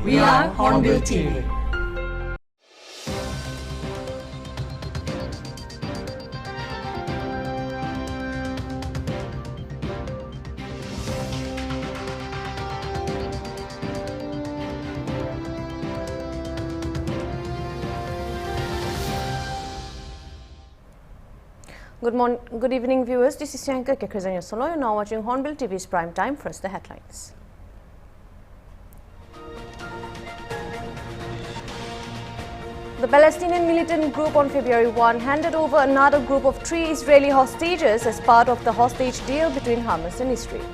We are Hornbill TV. Good evening, viewers. This is Yanka Kekrizanya Solo. You're now watching Hornbill TV's Prime Time. First, the headlines. The Palestinian militant group on February 1 handed over another group of 3 Israeli hostages as part of the hostage deal between Hamas and Israel.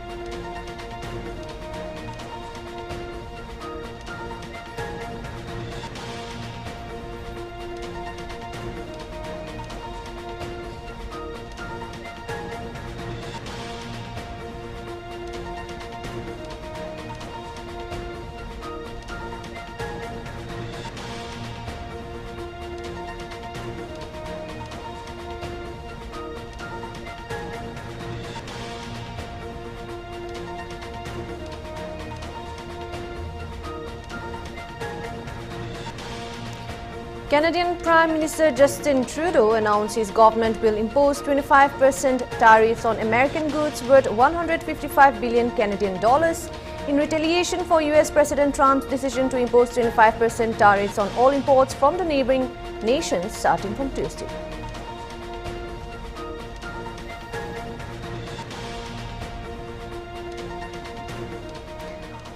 Canadian Prime Minister Justin Trudeau announced his government will impose 25% tariffs on American goods worth 155 billion Canadian dollars in retaliation for US President Trump's decision to impose 25% tariffs on all imports from the neighboring nations starting from Tuesday.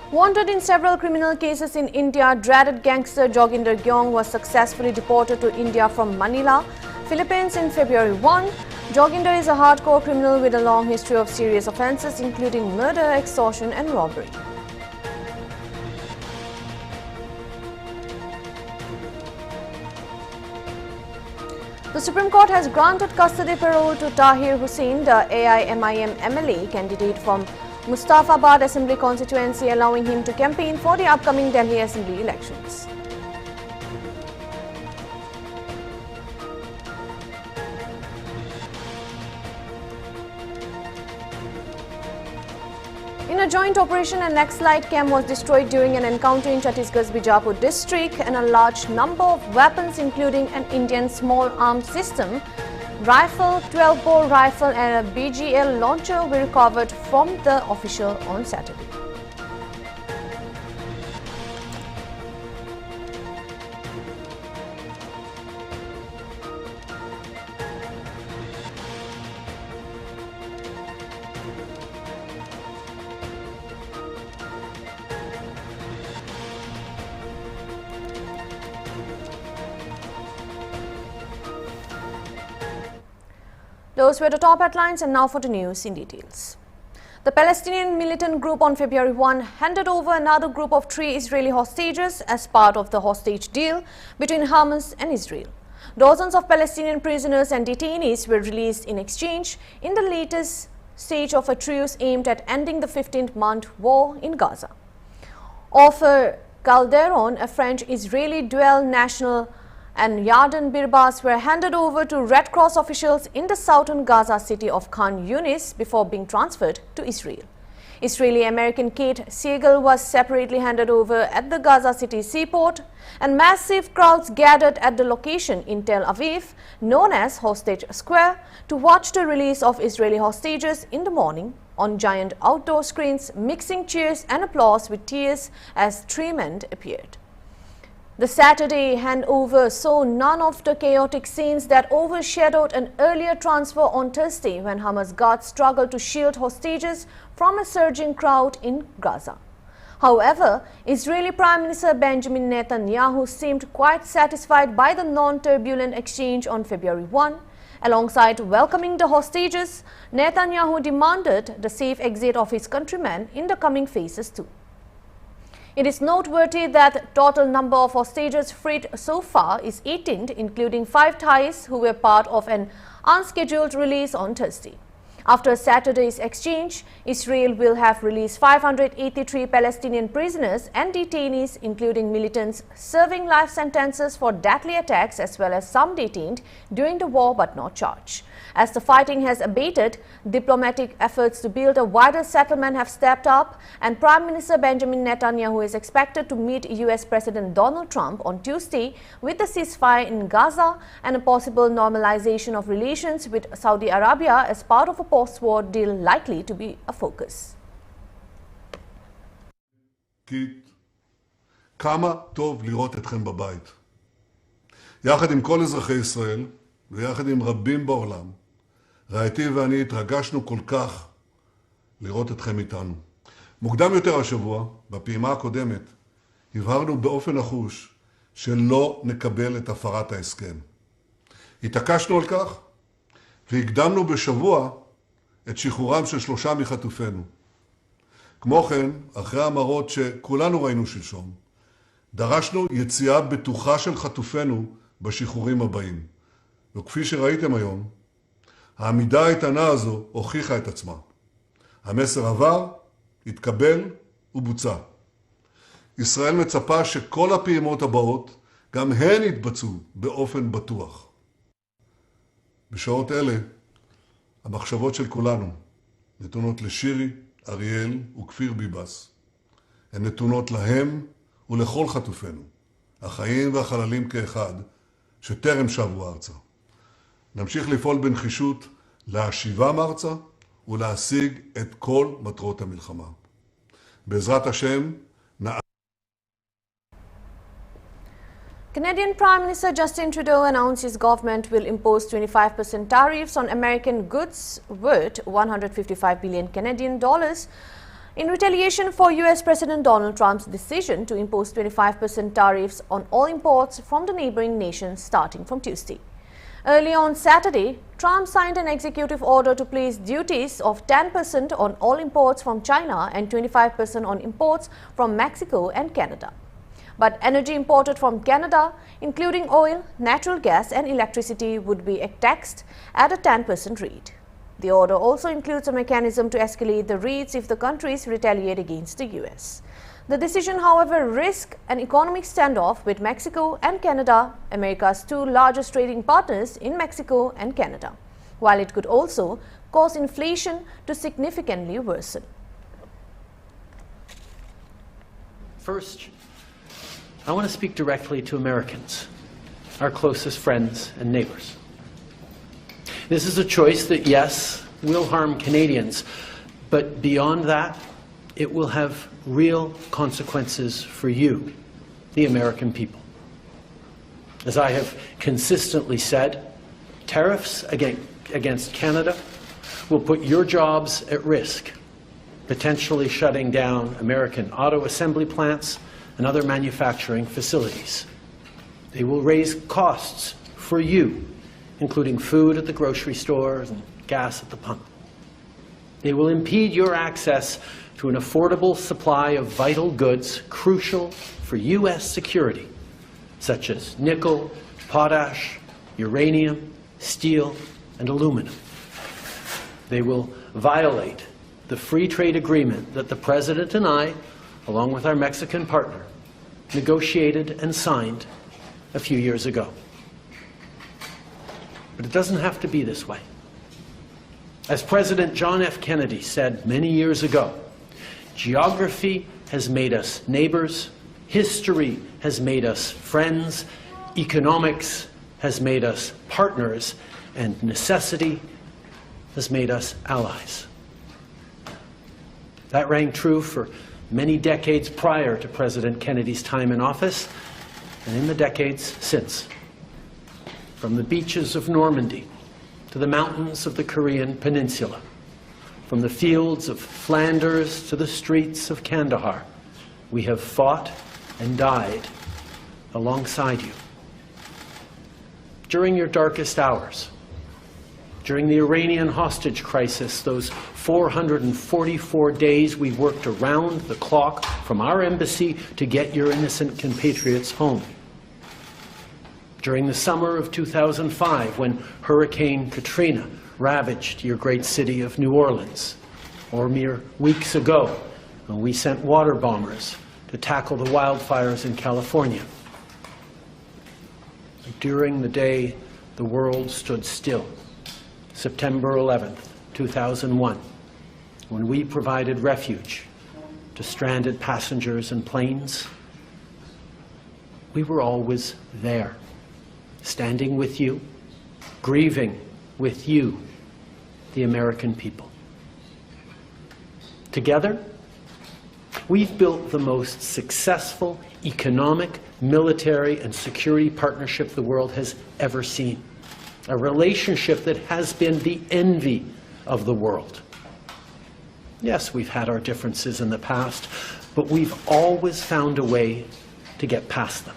Wanted in several criminal cases in India, dreaded gangster Joginder was successfully deported to India from Manila, Philippines in February 1. Joginder is a hardcore criminal with a long history of serious offences including murder, extortion and robbery. The Supreme Court has granted custody parole to Tahir Hussain, the AIMIM MLA candidate from Mustafabad Assembly constituency, allowing him to campaign for the upcoming Delhi Assembly elections. In a joint operation, an Naxalite camp was destroyed during an encounter in Chhattisgarh's Bijapur district, and a large number of weapons, including an Indian small arms system, rifle, 12-bore rifle and a BGL launcher were recovered from the official on Saturday. Those were the top headlines, and now for the news in details. The Palestinian militant group on February 1 handed over another group of 3 Israeli hostages as part of the hostage deal between Hamas and Israel. Dozens of Palestinian prisoners and detainees were released in exchange in the latest stage of a truce aimed at ending the 15-month war in Gaza. Ofer Calderon, a French-Israeli dual national, and Yarden Birbas were handed over to Red Cross officials in the southern Gaza city of Khan Yunis before being transferred to Israel. Israeli-American Kate Siegel was separately handed over at the Gaza City seaport, and massive crowds gathered at the location in Tel Aviv, known as Hostage Square, to watch the release of Israeli hostages in the morning on giant outdoor screens, mixing cheers and applause with tears as 3 men appeared. The Saturday handover saw none of the chaotic scenes that overshadowed an earlier transfer on Thursday when Hamas guards struggled to shield hostages from a surging crowd in Gaza. However, Israeli Prime Minister Benjamin Netanyahu seemed quite satisfied by the non-turbulent exchange on February 1. Alongside welcoming the hostages, Netanyahu demanded the safe exit of his countrymen in the coming phases too. It is noteworthy that total number of hostages freed so far is 18, including 5 Thais who were part of an unscheduled release on Thursday. After Saturday's exchange, Israel will have released 583 Palestinian prisoners and detainees, including militants serving life sentences for deadly attacks, as well as some detained during the war but not charged. As the fighting has abated, diplomatic efforts to build a wider settlement have stepped up, and Prime Minister Benjamin Netanyahu is expected to meet US President Donald Trump on Tuesday with the ceasefire in Gaza and a possible normalization of relations with Saudi Arabia as part of a post-war deal likely to be a focus. כמה טוב לראות אתכם בבית. יחד עם כל אזרחי ישראל ויחד עם רבים בעולם, רעייתי ואני התרגשנו כל כך לראות אתכם איתנו. מוקדם יותר השבוע, בפעימה הקודמת, הבהרנו באופן נחוש שלא נקבל את הפרת ההסכם. התעקשנו על כך והקדמנו בשבוע את שחרורם של 3 מחטופינו. כמו כן, אחרי המראות שכולנו ראינו שלשום, דרשנו יציאה בטוחה של חטופינו בשחרורים הבאים. וכפי שראיתם היום, העמידה האיתנה הזו הוכיחה את עצמה. המסר עבר, התקבל ובוצע. ישראל מצפה שכל הפעימות הבאות גם הן יתבצעו באופן בטוח. בשעות אלה, המחשבות של כולנו נתונות לשירי, אריאל וכפיר ביבס. הן נתונות להם ולכל חטופינו, החיים והחללים כאחד, שטרם שבו ארצה. נמשיך לפעול בנחישות להשיבם ארצה ולהשיג את כל מטרות המלחמה. בעזרת השם, Canadian Prime Minister Justin Trudeau announced his government will impose 25% tariffs on American goods worth $155 billion Canadian dollars in retaliation for US President Donald Trump's decision to impose 25% tariffs on all imports from the neighboring nations starting from Tuesday. Early on Saturday, Trump signed an executive order to place duties of 10% on all imports from China and 25% on imports from Mexico and Canada. But energy imported from Canada, including oil, natural gas and electricity, would be taxed at a 10% rate. The order also includes a mechanism to escalate the rates if the countries retaliate against the US. The decision, however, risks an economic standoff with Mexico and Canada, America's 2 largest trading partners in Mexico and Canada, while it could also cause inflation to significantly worsen. First, I want to speak directly to Americans, our closest friends and neighbors. This is a choice that, yes, will harm Canadians, but beyond that, it will have real consequences for you, the American people. As I have consistently said, tariffs against Canada will put your jobs at risk, potentially shutting down American auto assembly plants and other manufacturing facilities. They will raise costs for you, including food at the grocery stores and gas at the pump. They will impede your access to an affordable supply of vital goods crucial for US security, such as nickel, potash, uranium, steel, and aluminum. They will violate the free trade agreement that the President and I, along with our Mexican partner, negotiated and signed a few years ago. But it doesn't have to be this way. As President John F. Kennedy said many years ago, geography has made us neighbors, history has made us friends, economics has made us partners, and necessity has made us allies. That rang true for many decades prior to President Kennedy's time in office, and in the decades since. From the beaches of Normandy to the mountains of the Korean Peninsula, from the fields of Flanders to the streets of Kandahar, we have fought and died alongside you. During your darkest hours, during the Iranian hostage crisis, those 444 days we worked around the clock from our embassy to get your innocent compatriots home. During the summer of 2005, when Hurricane Katrina ravaged your great city of New Orleans, or mere weeks ago, when we sent water bombers to tackle the wildfires in California. During the day the world stood still, September 11th, 2001, when we provided refuge to stranded passengers and planes, we were always there, standing with you, grieving with you, the American people. Together, we've built the most successful economic, military, and security partnership the world has ever seen. A relationship that has been the envy of the world. Yes, we've had our differences in the past, but we've always found a way to get past them.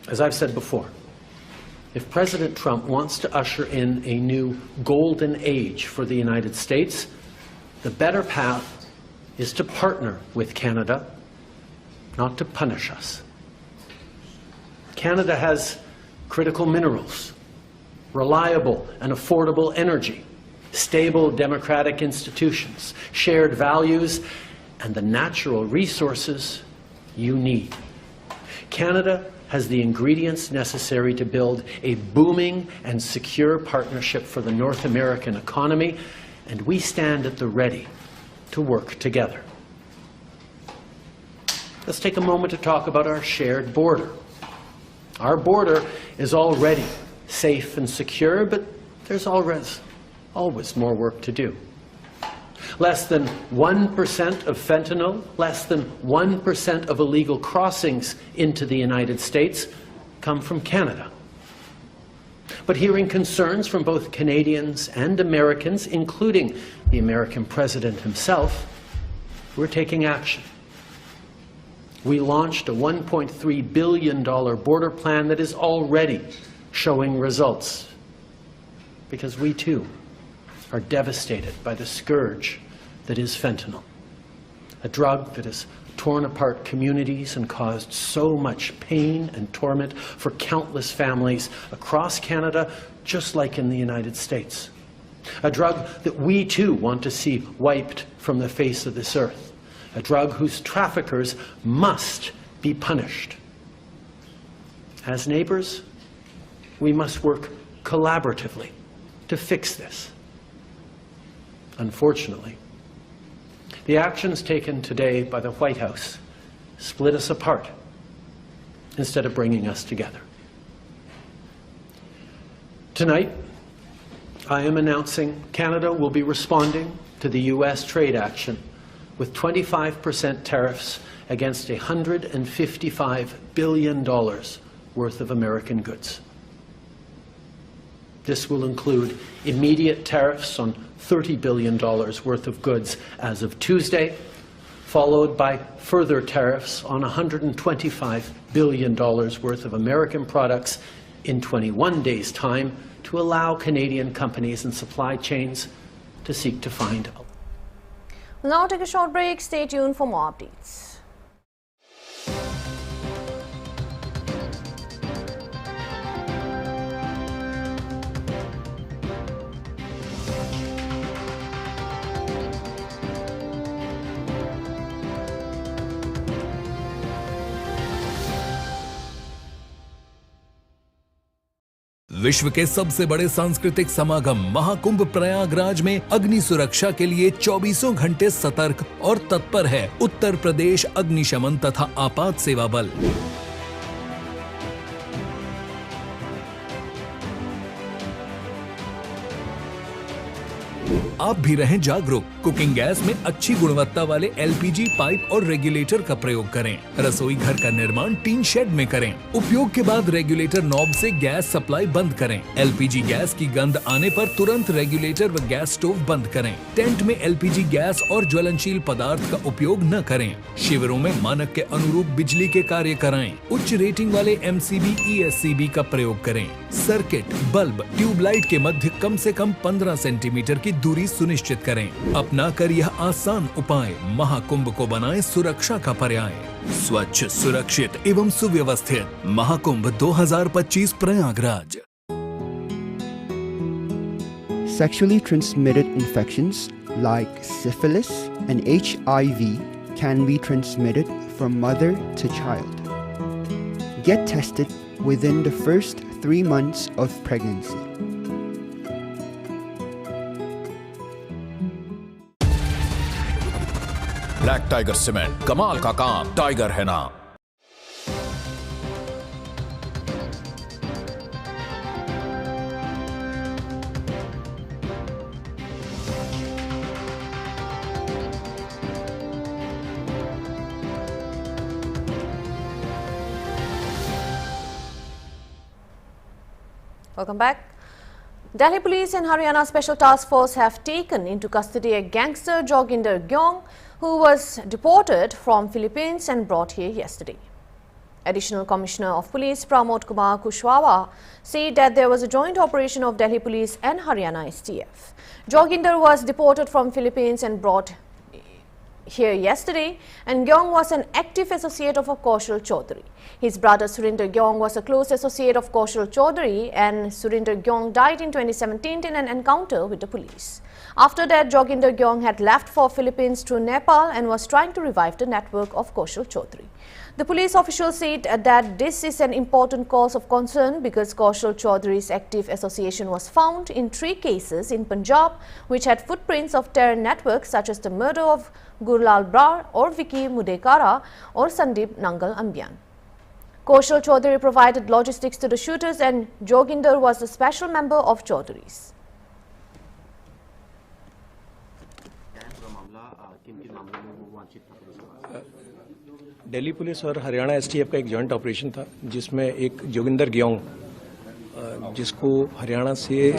As I've said before, if President Trump wants to usher in a new golden age for the United States, the better path is to partner with Canada, not to punish us. Canada has critical minerals, reliable and affordable energy, stable democratic institutions, shared values, and the natural resources you need. Canada has the ingredients necessary to build a booming and secure partnership for the North American economy, and we stand at the ready to work together. Let's take a moment to talk about our shared border. Our border is already safe and secure, but there's always more work to do. Less than 1% of fentanyl, less than 1% of illegal crossings into the United States come from Canada. But hearing concerns from both Canadians and Americans, including the American president himself, we're taking action. We launched a $1.3 billion border plan that is already showing results, because we too are devastated by the scourge that is fentanyl, a drug that has torn apart communities and caused so much pain and torment for countless families across Canada, just like in the United States. A drug that we too want to see wiped from the face of this earth. A drug whose traffickers must be punished. As neighbors, we must work collaboratively to fix this. Unfortunately, the actions taken today by the White House split us apart instead of bringing us together. Tonight, I am announcing Canada will be responding to the US trade action with 25% tariffs against $155 billion worth of American goods. This will include immediate tariffs on $30 billion worth of goods as of Tuesday, followed by further tariffs on $125 billion worth of American products in 21 days' time to allow Canadian companies and supply chains to seek to find. We'll now take a short break. Stay tuned for more updates. विश्व के सबसे बड़े सांस्कृतिक समागम महाकुंभ प्रयागराज में अग्नि सुरक्षा के लिए 24 घंटे सतर्क और तत्पर है उत्तर प्रदेश अग्निशमन तथा आपात सेवा बल। आप भी रहें जागरूक। कुकिंग गैस में अच्छी गुणवत्ता वाले एलपीजी पाइप और रेगुलेटर का प्रयोग करें। रसोई घर का निर्माण टीन शेड में करें। उपयोग के बाद रेगुलेटर नॉब से गैस सप्लाई बंद करें। एलपीजी गैस की गंध आने पर तुरंत रेगुलेटर व गैस स्टोव बंद करें। टेंट में एलपीजी गैस और ज्वलनशील पदार्थ का उपयोग न करें। शिविरों में मानक के अनुरूप बिजली के कार्य कराएं। उच्च रेटिंग वाले एमसीबी ईएससीबी का प्रयोग करें। सर्किट, बल्ब, ट्यूबलाइट के मध्य कम से कम 15 सेंटीमीटर की दूरी सुनिश्चित करें। अपना कर यह आसान उपाय महाकुंभ को बनाए सुरक्षा का पर्याय। स्वच्छ, सुरक्षित एवं सुव्यवस्थित Mahakumbh 2025 Prayagraj. Sexually transmitted infections like syphilis and HIV can be transmitted from mother to child. Get tested within the first 3 months of pregnancy. Black tiger cement, कमाल का काम टाइगर है ना। Welcome back. Delhi Police and Haryana Special Task Force have taken into custody a gangster, Joginder, who was deported from Philippines and brought here yesterday. Additional Commissioner of Police Pramod Kumar Kushwaha said that there was a joint operation of Delhi Police and Haryana STF. Joginder was deported from Philippines and brought here yesterday, and Gyong was an active associate of Kaushal Chaudhary. His brother Surinder Gyong was a close associate of Kaushal Chaudhary, and Surinder Gyong died in 2017 in an encounter with the police. After that, Joginder Gyong had left for Philippines through Nepal and was trying to revive the network of Kaushal Chaudhary. The police officials said that this is an important cause of concern because Kaushal Chaudhary's active association was found in 3 cases in Punjab which had footprints of terror networks such as the murder of Gurlal Brar or Vicky Mudekara or Sandeep Nangal Ambian. Kaushal Chaudhary provided logistics to the shooters, and Joginder was a special member of Chaudhary's. Delhi police और Haryana STF का एक joint operation था जिसमें एक जोगिंदर ग्योंग जिसको हरियाणा से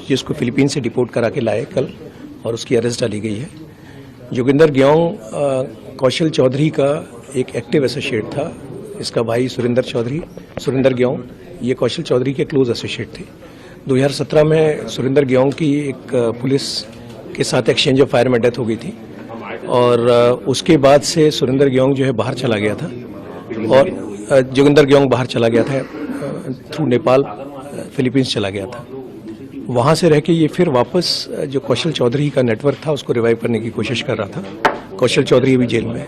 जिसको Philippine से डिपोर्ट करा के लाए कल और उसकी अरेस्ट डाली गई है। जोगिंदर ग्योंग कौशल चौधरी का एक एक्टिव एसोसिएट था। इसका भाई सुरिंदर ग्योंग ये कौशल चौधरी के क्लोज एसोसिएट थे। 2017 में सुरिंदर ग्योंग की एक पुलिस के साथ एक्सचेंज ऑफ फायर में डेथ हो गई थी और उसके बाद से सुरिंदर ग्योंग जो है बाहर चला गया था और जोगिंदर ग्योंग बाहर चला गया था थ्रू नेपाल फिलीपींस चला गया था। वहां से रह के ये फिर वापस जो कौशल चौधरी का नेटवर्क था उसको रिवाइव करने की कोशिश कर रहा था। कौशल चौधरी अभी जेल में है।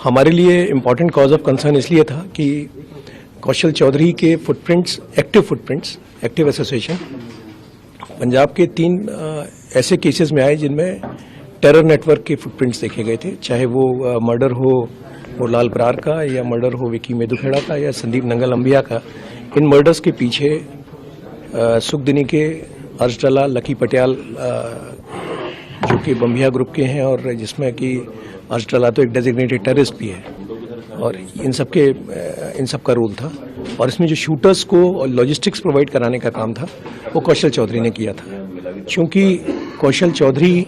हमारे लिए इम्पोर्टेंट कॉज ऑफ कंसर्न इसलिए था कि कौशल चौधरी के एक्टिव एसोसिएशन पंजाब के 3 ऐसे केसेस में आए जिनमें टेरर नेटवर्क के फुटप्रिंट्स देखे गए थे, चाहे वो मर्डर हो गुरलाल बरार का या मर्डर हो विकी मेदुखेड़ा का या संदीप नंगल अंबिया का। इन मर्डर्स के पीछे सुखदिनी के अर्जडला लकी पटियाल जो कि बम्बिया ग्रुप के हैं और जिसमें कि अर्जडला तो एक डेजिग्नेटेड टेररिस्ट भी है और इन सब का रोल था। और इसमें जो शूटर्स को लॉजिस्टिक्स प्रोवाइड कराने का काम था वो कौशल चौधरी ने किया था। क्योंकि कौशल चौधरी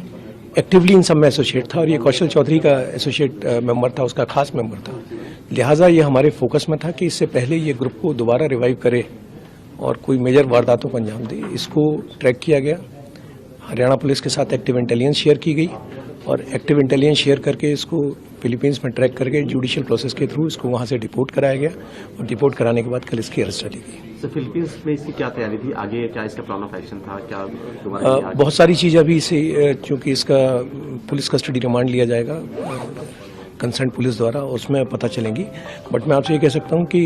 एक्टिवली इन सब में एसोसिएट था और ये कौशल चौधरी का एसोसिएट मेंबर था, उसका खास मेंबर था। लिहाजा ये हमारे फोकस में था कि इससे पहले ये ग्रुप को दोबारा रिवाइव करे और कोई मेजर वारदातों को अंजाम दे। इसको ट्रैक किया गया, हरियाणा पुलिस के साथ एक्टिव इंटेलिजेंस शेयर की गई और एक्टिव इंटेलिजेंस शेयर करके इसको फिलीपींस में ट्रैक करके जुडिशियल प्रोसेस के थ्रू इसको वहां से डिपोर्ट कराया गया और डिपोर्ट कराने के बाद कल इसकी अरेस्ट डाली गई। तो फिलीपींस में इसकी क्या तैयारी थी, आगे क्या इसका प्लान ऑफ एक्शन था, क्या दोबारा बहुत सारी चीज़ अभी इसे चूंकि इसका पुलिस कस्टडी रिमांड लिया जाएगा कंसर्न पुलिस द्वारा, उसमें पता चलेंगी। बट मैं आपसे ये कह सकता हूँ कि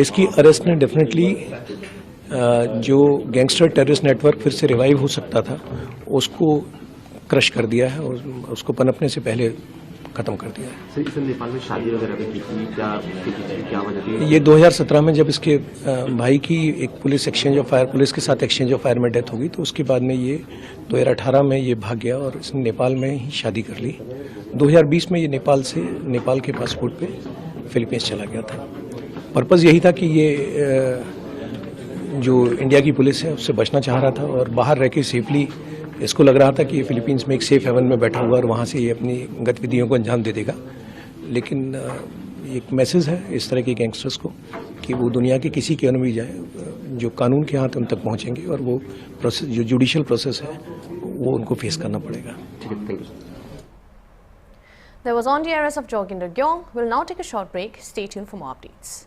इसकी अरेस्ट ने डेफिनेटली जो गैंगस्टर टेररिस्ट नेटवर्क फिर से रिवाइव हो सकता था उसको क्रश कर दिया है और उसको पनपने से पहले खत्म कर दिया है। सर, इसने नेपाल में शादी वगैरह भी की थी, क्या वजह थी? ये 2017 में जब इसके भाई की एक पुलिस के साथ एक्सचेंज ऑफ फायर में डेथ हो गई तो उसके बाद में ये 2018 में ये भाग गया और इसने नेपाल में ही शादी कर ली। 2020 में ये नेपाल के पासपोर्ट पे फिलीपींस चला गया था। पर्पस यही था कि ये जो इंडिया की पुलिस है उससे बचना चाह रहा था और बाहर रह के सेफली इसको लग रहा था कि ये फिलीपींस में एक सेफ हेवन में बैठा हुआ और वहाँ से ये अपनी गतिविधियों को अंजाम दे देगा। लेकिन एक मैसेज है इस तरह के गैंगस्टर्स को कि वो दुनिया के किसी कोने में जाए, जो कानून के हाथ उन तक पहुँचेंगे और वो प्रोसेस जो जुडिशियल प्रोसेस है वो उनको फेस करना पड़ेगा। ठीक है, thank you. There was on the arrest of Joginder Gyong. We'll now take a short break. Stay tuned for more updates.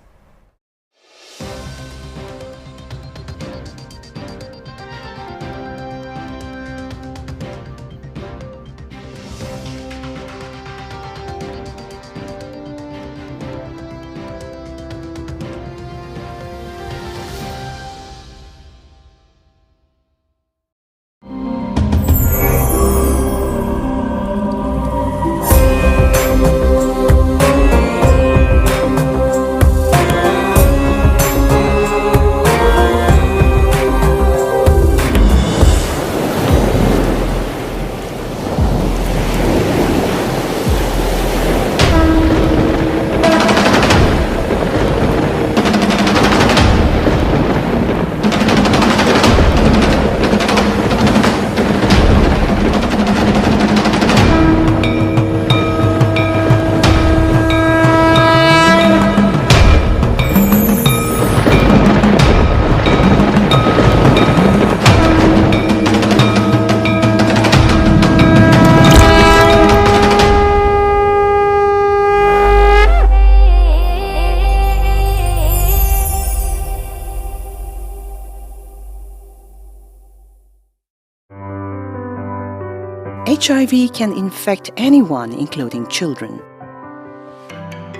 HIV can infect anyone, including children.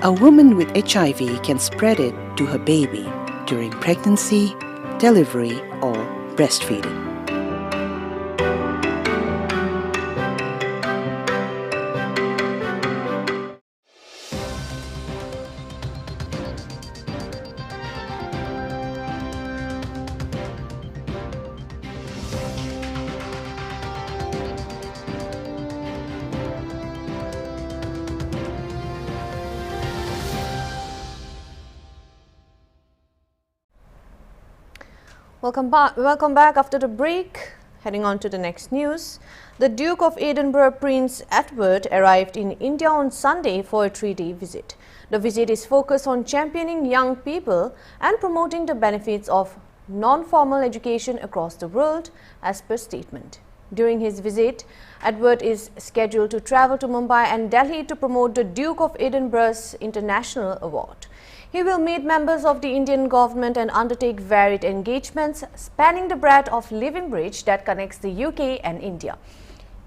A woman with HIV can spread it to her baby during pregnancy, delivery, or breastfeeding. Welcome back after the break. Heading on to the next news. The Duke of Edinburgh, Prince Edward, arrived in India on Sunday for a 3-day visit. The visit is focused on championing young people and promoting the benefits of non-formal education across the world, as per statement. During his visit, Edward is scheduled to travel to Mumbai and Delhi to promote the Duke of Edinburgh's International Award. He will meet members of the Indian government and undertake varied engagements spanning the breadth of living bridge that connects the UK and India.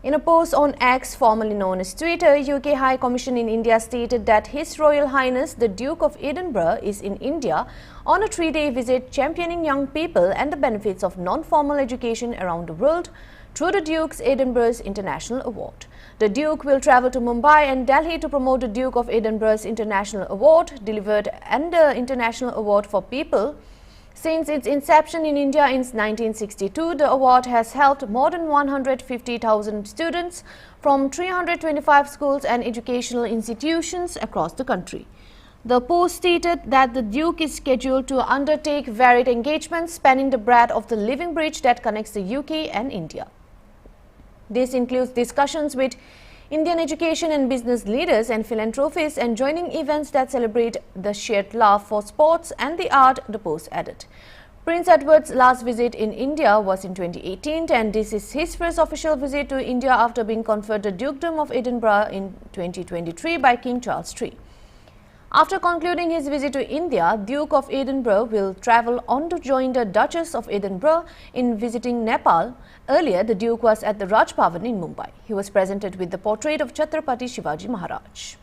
In a post on X, formerly known as Twitter, UK High Commission in India stated that His Royal Highness the Duke of Edinburgh is in India on a 3-day visit championing young people and the benefits of non-formal education around the world through the Duke's Edinburgh's International Award. The Duke will travel to Mumbai and Delhi to promote the Duke of Edinburgh's International Award, delivered under International Award for People. Since its inception in India in 1962, the award has helped more than 150,000 students from 325 schools and educational institutions across the country. The post stated that the Duke is scheduled to undertake varied engagements spanning the breadth of the living bridge that connects the UK and India. This includes discussions with Indian education and business leaders and philanthropists and joining events that celebrate the shared love for sports and the art, the post added. Prince Edward's last visit in India was in 2018 and this is his first official visit to India after being conferred the Dukedom of Edinburgh in 2023 by King Charles III. After concluding his visit to India, Duke of Edinburgh will travel on to join the Duchess of Edinburgh in visiting Nepal. Earlier, the Duke was at the Raj Bhavan in Mumbai. He was presented with the portrait of Chhatrapati Shivaji Maharaj.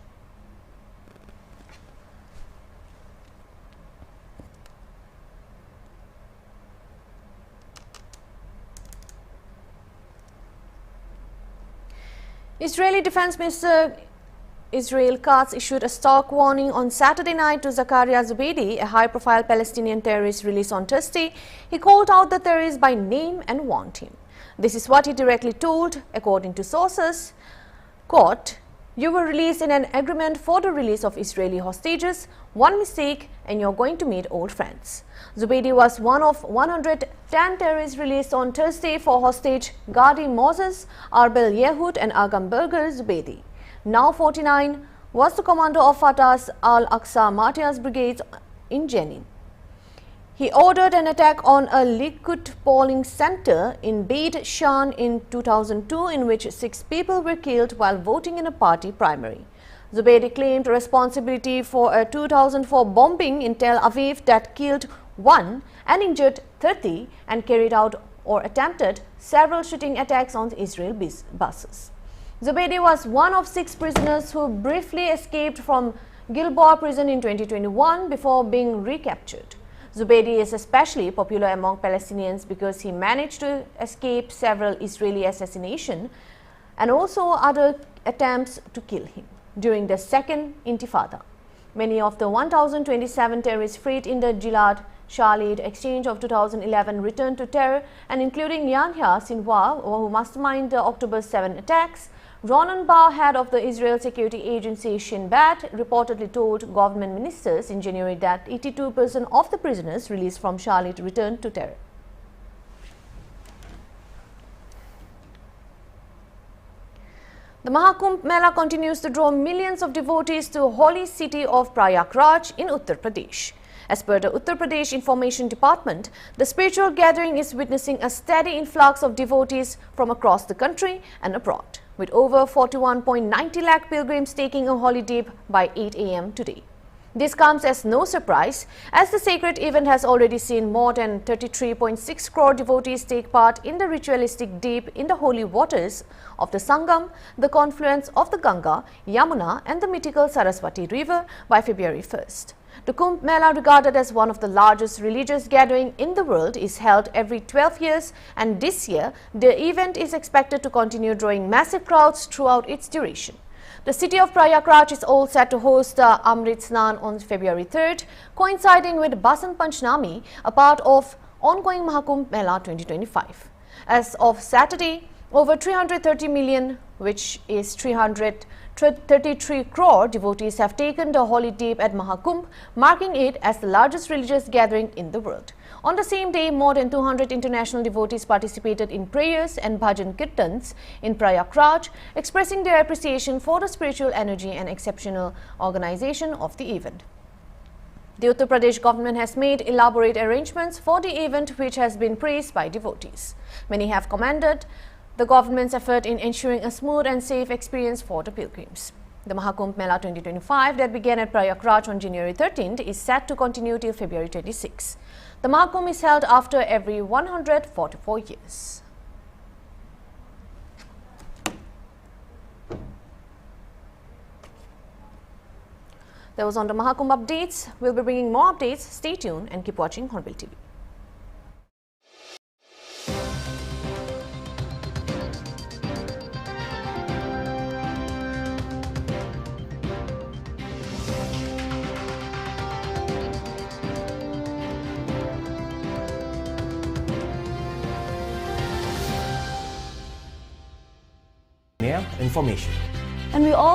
Israeli Defense Minister Israel Katz issued a stark warning on Saturday night to Zakaria Zubeidi, a high-profile Palestinian terrorist released on Thursday. He called out the terrorist by name and warned him. This is what he directly told, according to sources. Quote, "You were released in an agreement for the release of Israeli hostages. One mistake and you're going to meet old friends." Zubeidi was one of 110 terrorists released on Thursday for hostage Gadi Moses, Arbel Yehud and Agam Berger Zubeidi, now 49, was the commander of Fatah's Al-Aqsa Martyrs Brigade in Jenin. He ordered an attack on a Likud polling center in Beit Shan in 2002 in which 6 people were killed while voting in a party primary. Zubeidi claimed responsibility for a 2004 bombing in Tel Aviv that killed 1 and injured 30 and carried out or attempted several shooting attacks on Israel buses. Zubeidi was one of 6 prisoners who briefly escaped from Gilboa prison in 2021 before being recaptured. Zubeidi is especially popular among Palestinians because he managed to escape several Israeli assassinations and also other attempts to kill him during the Second Intifada. Many of the 1,027 terrorists freed in the Gilad Shalit exchange of 2011 returned to terror, and including Yahya Sinwar, who masterminded the October 7 attacks. Ronan Bar, head of the Israel security agency Shin Bet, reportedly told government ministers in January that 82% of the prisoners released from Shalit returned to terror. The Maha Kumbh Mela continues to draw millions of devotees to the holy city of Prayagraj in Uttar Pradesh. As per the Uttar Pradesh Information Department, the spiritual gathering is witnessing a steady influx of devotees from across the country and abroad, with over 41.90 lakh pilgrims taking a holy dip by 8 a.m. today. This comes as no surprise, as the sacred event has already seen more than 33.6 crore devotees take part in the ritualistic dip in the holy waters of the Sangam, the confluence of the Ganga, Yamuna and the mythical Saraswati river by February 1st. The Kumbh Mela, regarded as one of the largest religious gatherings in the world, is held every 12 years, and this year the event is expected to continue drawing massive crowds throughout its duration. The city of Prayagraj is all set to host the Amrit Snan on February 3rd, coinciding with Basant Panchnami, a part of ongoing Maha Kumbh Mela 2025. As of Saturday, over 330 million, which is 333 crore devotees have taken the holy dip at Maha Kumbh, marking it as the largest religious gathering in the world. On the same day, more than 200 international devotees participated in prayers and bhajan kirtans in Prayagraj, expressing their appreciation for the spiritual energy and exceptional organization of the event. The Uttar Pradesh government has made elaborate arrangements for the event, which has been praised by devotees. Many have commended the government's effort in ensuring a smooth and safe experience for the pilgrims. The Maha Kumbh Mela 2025 that began at Prayagraj on January 13th is set to continue till February 26. The Maha Kumbh is held after every 144 years. That was on the Maha Kumbh updates. We'll be bringing more updates. Stay tuned and keep watching Hornbill TV. Information. And we all